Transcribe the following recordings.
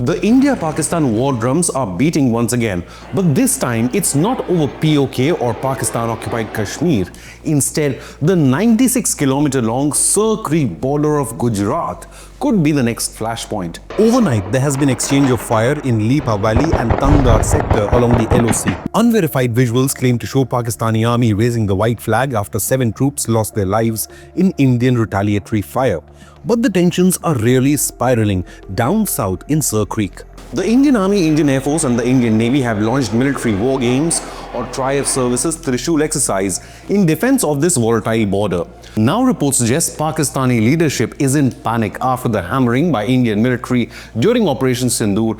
The India-Pakistan war drums are beating once again, but this time it's not over POK or Pakistan-occupied Kashmir. Instead, the 96-kilometer-long Sir Creek border of Gujarat could be the next flashpoint. Overnight, there has been exchange of fire in Lipa Valley and Tangdar sector along the LOC. Unverified visuals claim to show Pakistani army raising the white flag after 7 troops lost their lives in Indian retaliatory fire. But the tensions are really spiraling down south in Sir Creek. The Indian Army, Indian Air Force and the Indian Navy have launched military war games or Triumph Services Trishul exercise in defense of this volatile border. Now reports suggest Pakistani leadership is in panic after the hammering by Indian military during Operation Sindoor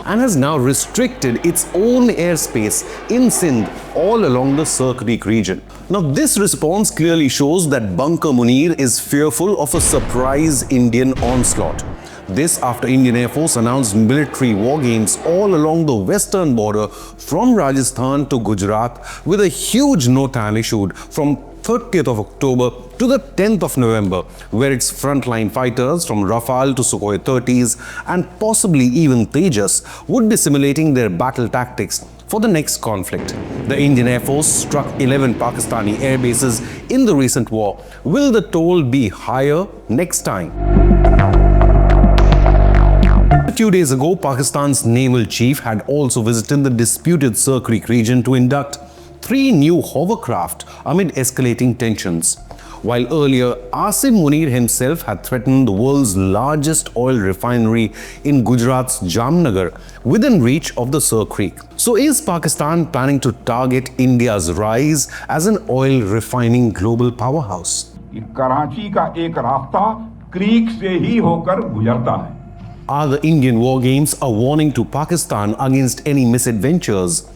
and has now restricted its own airspace in Sindh all along the Sir Creek region. Now this response clearly shows that Bunker Munir is fearful of a surprise Indian onslaught. This after Indian Air Force announced military war games all along the western border from Rajasthan to Gujarat with a huge NOTAM issued from 30th of October to the 10th of November, where its frontline fighters from Rafale to Sukhoi 30s and possibly even Tejas would be simulating their battle tactics for the next conflict. The Indian Air Force struck 11 Pakistani air bases in the recent war. Will the toll be higher next time? A few days ago, Pakistan's naval chief had also visited the disputed Sir Creek region to induct 3 new hovercraft amid escalating tensions. While earlier, Asim Munir himself had threatened the world's largest oil refinery in Gujarat's Jamnagar within reach of the Sir Creek. So is Pakistan planning to target India's rise as an oil refining global powerhouse? Karachi का एक रास्ता creek से ही होकर गुजरता है. Are the Indian war games a warning to Pakistan against any misadventures?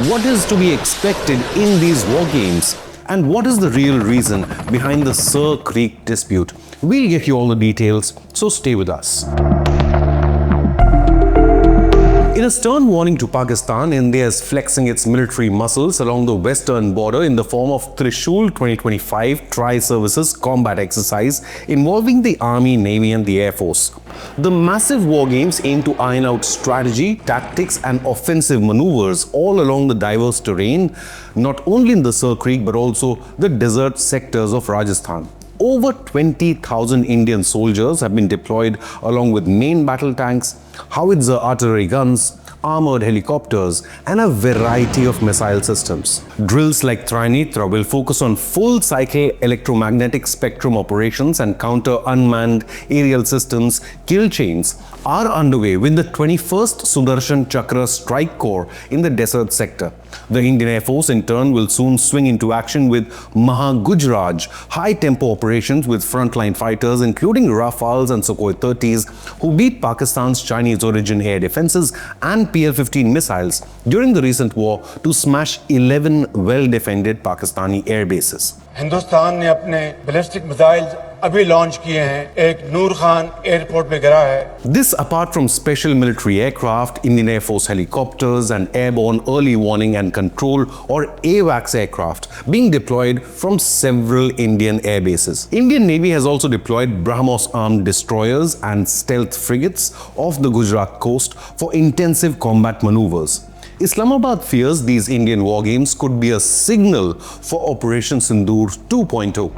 What is to be expected in these war games? And what is the real reason behind the Sir Creek dispute? We'll get you all the details, so stay with us. In a stern warning to Pakistan, India is flexing its military muscles along the western border in the form of Trishul 2025 Tri-Services Combat Exercise involving the Army, Navy and the Air Force. The massive war games aim to iron out strategy, tactics and offensive maneuvers all along the diverse terrain, not only in the Sir Creek but also the desert sectors of Rajasthan. Over 20,000 Indian soldiers have been deployed along with main battle tanks, howitzer artillery guns, armored helicopters and a variety of missile systems. Drills like Trinitra will focus on full-cycle electromagnetic spectrum operations and counter unmanned aerial systems kill chains are underway with the 21st Sudarshan Chakra Strike Corps in the desert sector. The Indian Air Force in turn will soon swing into action with Mahagujraj high-tempo operations with frontline fighters including Rafales and Sukhoi 30s who beat Pakistan's Chinese-origin air defenses and PL-15 missiles during the recent war to smash 11 well-defended Pakistani air bases. Hindustan ने अपने ballistic missiles अभी launch किए हैं. एक नूर Khan airport पे गिरा है. This apart from special military aircraft, Indian Air Force helicopters and airborne early warning and control or AWACS aircraft being deployed from several Indian air bases. Indian Navy has also deployed BrahMos armed destroyers and stealth frigates off the Gujarat coast for intensive combat maneuvers. Islamabad fears these Indian war games could be a signal for Operation Sindoor 2.0.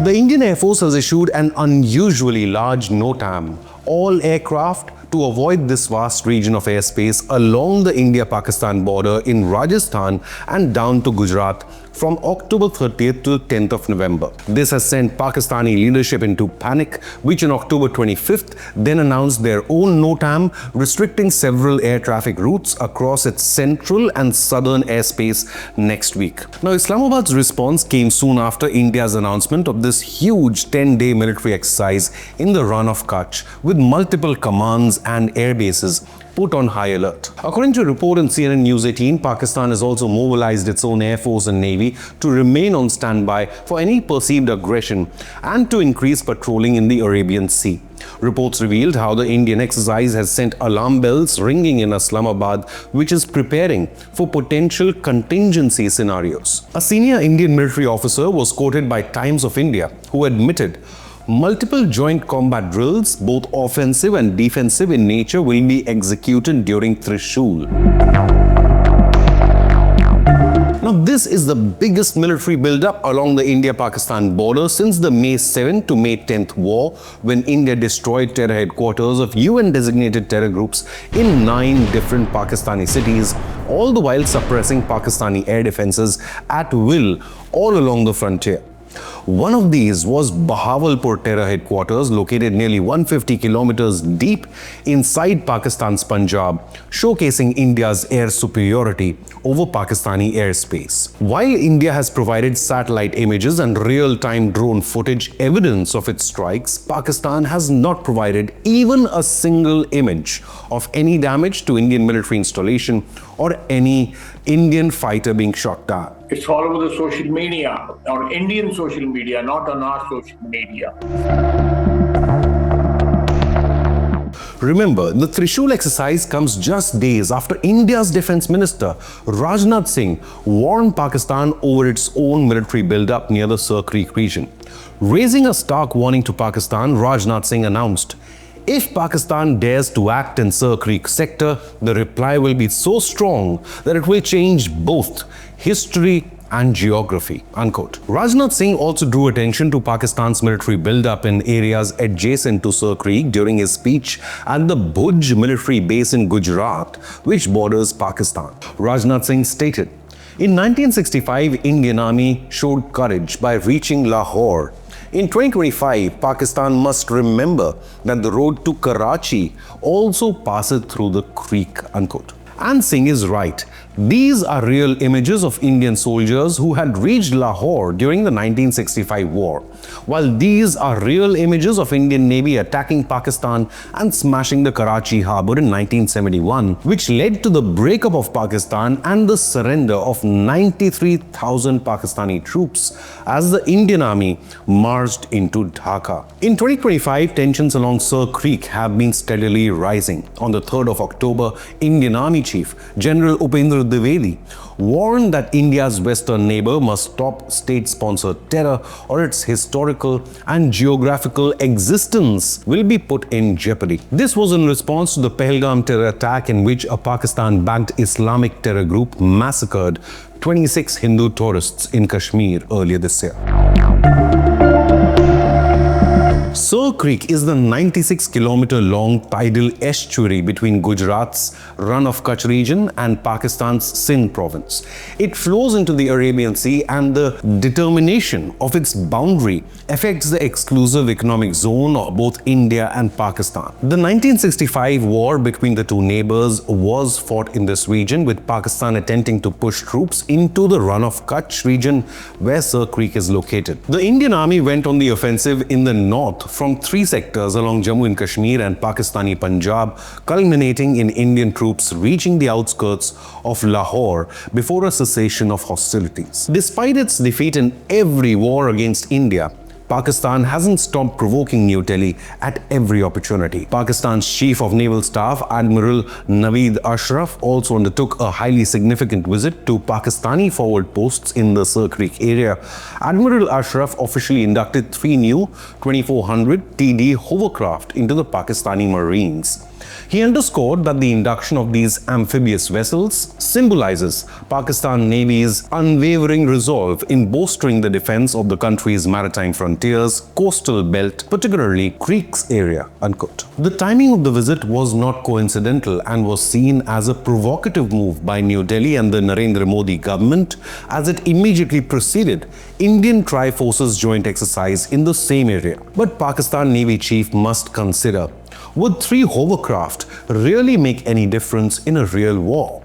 The Indian Air Force has issued an unusually large NOTAM, all aircraft, to avoid this vast region of airspace along the India-Pakistan border in Rajasthan and down to Gujarat from October 30th to 10th of November. This has sent Pakistani leadership into panic, which on October 25th then announced their own NOTAM, restricting several air traffic routes across its central and southern airspace next week. Now, Islamabad's response came soon after India's announcement of this huge 10-day military exercise in the run of Kutch, with multiple commands and air bases put on high alert. According to a report in CNN News 18, Pakistan has also mobilized its own air force and navy to remain on standby for any perceived aggression and to increase patrolling in the Arabian Sea. Reports revealed how the Indian exercise has sent alarm bells ringing in Islamabad, which is preparing for potential contingency scenarios. A senior Indian military officer was quoted by Times of India, who admitted Multiple joint combat drills, both offensive and defensive in nature, will be executed during Trishul. Now, this is the biggest military build-up along the India-Pakistan border since the May 7th to May 10th war, when India destroyed terror headquarters of UN-designated terror groups in 9 different Pakistani cities, all the while suppressing Pakistani air defenses at will all along the frontier. One of these was Bahawalpur terror headquarters, located nearly 150 kilometers deep inside Pakistan's Punjab, showcasing India's air superiority over Pakistani airspace. While India has provided satellite images and real-time drone footage evidence of its strikes, Pakistan has not provided even a single image of any damage to Indian military installation or any Indian fighter being shot down. It's all over the social media, or Indian social media, not on our social media. Remember, the Trishul exercise comes just days after India's Defence Minister Rajnath Singh warned Pakistan over its own military build-up near the Sir Creek region. Raising a stark warning to Pakistan, Rajnath Singh announced, "If Pakistan dares to act in Sir Creek sector, the reply will be so strong that it will change both history and geography." Unquote. Rajnath Singh also drew attention to Pakistan's military build-up in areas adjacent to Sir Creek during his speech at the Bhuj military base in Gujarat, which borders Pakistan. Rajnath Singh stated, "In 1965, Indian Army showed courage by reaching Lahore. In 2025, Pakistan must remember that the road to Karachi also passes through the creek." Unquote. And Singh is right. These are real images of Indian soldiers who had reached Lahore during the 1965 war, while these are real images of Indian Navy attacking Pakistan and smashing the Karachi harbour in 1971, which led to the breakup of Pakistan and the surrender of 93,000 Pakistani troops as the Indian Army marched into Dhaka. In 2025, tensions along Sir Creek have been steadily rising. On the 3rd of October, Indian Army Chief General Upendra Dwivedi warned that India's western neighbor must stop state-sponsored terror or its historical and geographical existence will be put in jeopardy. This was in response to the Pahalgam terror attack, in which a Pakistan-backed Islamic terror group massacred 26 Hindu tourists in Kashmir earlier this year. Sir Creek is the 96-kilometer-long tidal estuary between Gujarat's Run of Kutch region and Pakistan's Sindh province. It flows into the Arabian Sea, and the determination of its boundary affects the exclusive economic zone of both India and Pakistan. The 1965 war between the two neighbors was fought in this region, with Pakistan attempting to push troops into the Run of Kutch region where Sir Creek is located. The Indian Army went on the offensive in the north from 3 sectors along Jammu and Kashmir and Pakistani Punjab, culminating in Indian troops reaching the outskirts of Lahore before a cessation of hostilities. Despite its defeat in every war against India, Pakistan hasn't stopped provoking New Delhi at every opportunity. Pakistan's Chief of Naval Staff, Admiral Naveed Ashraf, also undertook a highly significant visit to Pakistani forward posts in the Sir Creek area. Admiral Ashraf officially inducted 3 new 2400 TD hovercraft into the Pakistani Marines. He underscored that the induction of these amphibious vessels symbolizes Pakistan Navy's unwavering resolve in bolstering the defense of the country's maritime frontiers, coastal belt, particularly Creeks area. Unquote. The timing of the visit was not coincidental and was seen as a provocative move by New Delhi and the Narendra Modi government, as it immediately preceded Indian Tri-Forces joint exercise in the same area. But Pakistan Navy chief must consider, would 3 hovercraft really make any difference in a real war?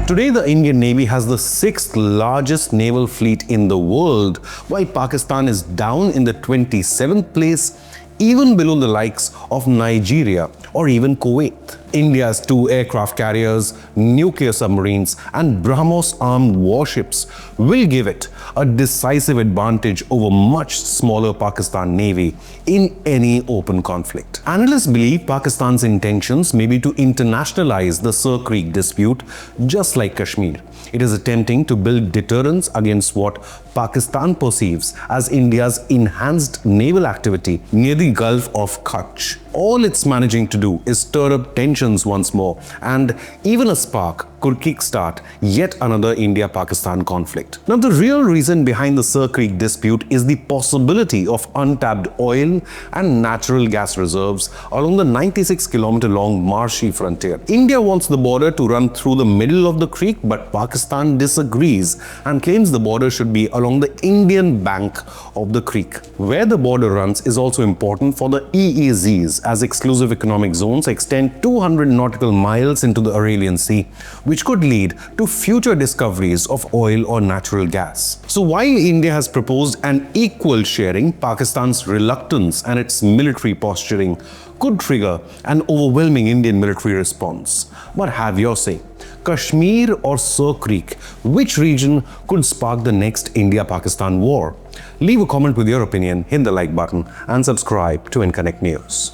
Today, the Indian Navy has the 6th largest naval fleet in the world, while Pakistan is down in the 27th place, even below the likes of Nigeria or even Kuwait. India's 2 aircraft carriers, nuclear submarines, and BrahMos-armed warships will give it a decisive advantage over much smaller Pakistan Navy in any open conflict. Analysts believe Pakistan's intentions may be to internationalize the Sir Creek dispute, just like Kashmir, It is attempting to build deterrence against what Pakistan perceives as India's enhanced naval activity near the Gulf of Kutch. All it's managing to do is stir up tensions once more, and even a spark could kickstart yet another India-Pakistan conflict. Now, the real reason behind the Sir Creek dispute is the possibility of untapped oil and natural gas reserves along the 96-kilometer-long marshy frontier. India wants the border to run through the middle of the creek, but Pakistan disagrees and claims the border should be along the Indian bank of the creek. Where the border runs is also important for the EEZs, as exclusive economic zones extend 200 nautical miles into the Arabian Sea, which could lead to future discoveries of oil or natural gas. So while India has proposed an equal sharing, Pakistan's reluctance and its military posturing could trigger an overwhelming Indian military response. But have your say. Kashmir or Sir Creek, which region could spark the next India-Pakistan war? Leave a comment with your opinion, hit the like button and subscribe to Inconnect News.